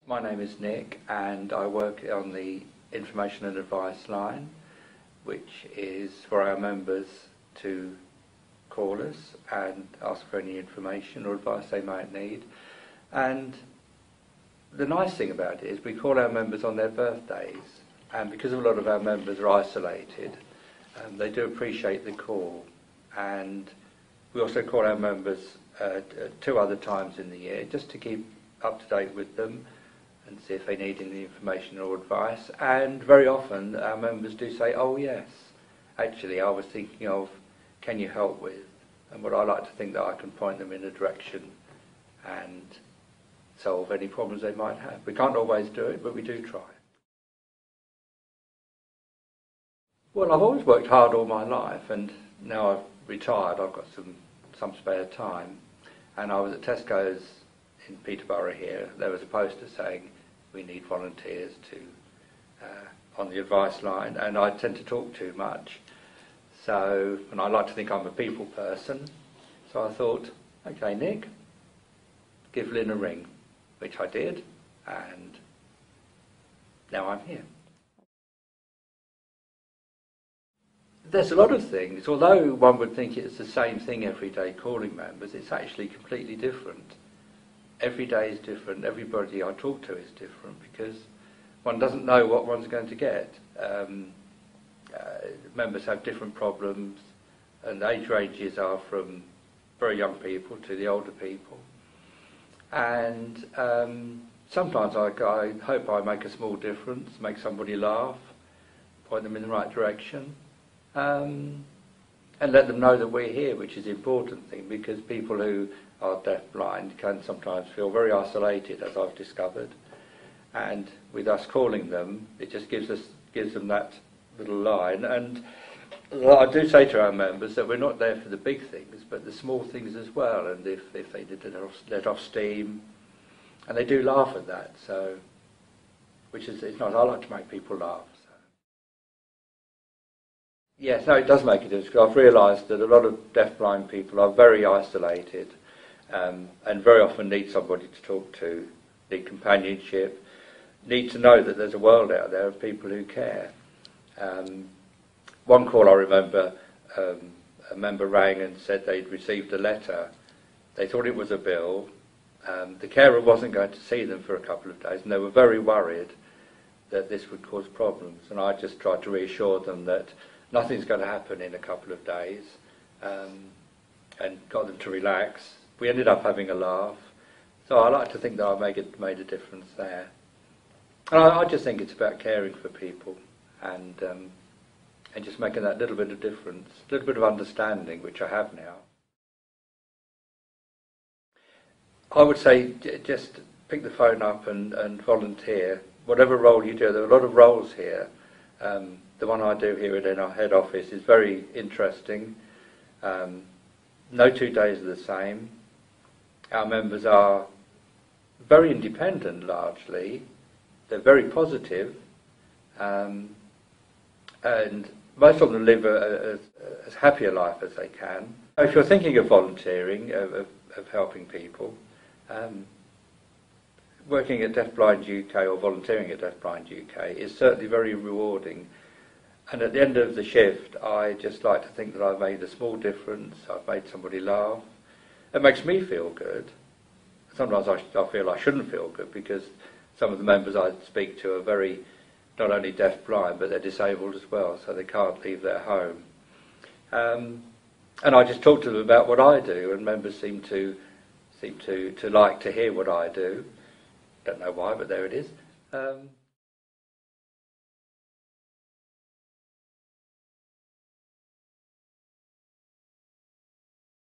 My name is Nick and I work on the information and advice line, which is for our members to call us and ask for any information or advice they might need. And the nice thing about it is we call our members on their birthdays, and because a lot of our members are isolated, they do appreciate the call. And we also call our members 2 other times in the year just to keep up to date with them and see if they need any information or advice. And very often our members do say, oh yes, actually I was thinking of, can you help with? And what I like to think that I can point them in a direction and solve any problems they might have. We can't always do it, but we do try. Well, I've always worked hard all my life, and now I've retired, I've got some spare time. And I was at Tesco's in Peterborough here. There was a poster saying we need volunteers on the advice line, and I tend to talk too much. So, and I like to think I'm a people person. So I thought, okay, Nick, give Lynn a ring, which I did, and now I'm here. There's a lot of things, although one would think it's the same thing every day calling members, it's actually completely different. Every day is different, everybody I talk to is different, because one doesn't know what one's going to get. Members have different problems, and age ranges are from very young people to the older people. And sometimes I hope I make a small difference, make somebody laugh, point them in the right direction, and let them know that we're here, which is the important thing, because people who are deafblind can sometimes feel very isolated, as I've discovered. And with us calling them, it just gives them that little line. And I do say to our members that we're not there for the big things, but the small things as well. And if they did let off steam, and they do laugh at that, so which is it's nice. I like to make people laugh. So. Yes, no, it does make a difference, because I've realised that a lot of deafblind people are very isolated. And very often need somebody to talk to, need companionship, need to know that there's a world out there of people who care. One call I remember, a member rang and said they'd received a letter. They thought it was a bill. The carer wasn't going to see them for a couple of days, and they were very worried that this would cause problems. And I just tried to reassure them that nothing's going to happen in a couple of days, and got them to relax. We ended up having a laugh, so I like to think that I made a difference there. And I just think it's about caring for people and just making that little bit of difference, a little bit of understanding, which I have now. I would say just pick the phone up and volunteer, whatever role you do. There are a lot of roles here. The one I do here in our head office is very interesting. No 2 days are the same. Our members are very independent, largely. They're very positive, and most of them live as happy a life as they can. If you're thinking of volunteering, of helping people, working at Deafblind UK or volunteering at Deafblind UK is certainly very rewarding. And at the end of the shift, I just like to think that I've made a small difference, I've made somebody laugh. It makes me feel good. Sometimes I feel I shouldn't feel good, because some of the members I speak to are very, not only deaf-blind, but they're disabled as well, so they can't leave their home. And I just talk to them about what I do, and members seem to like to hear what I do. Don't know why, but there it is.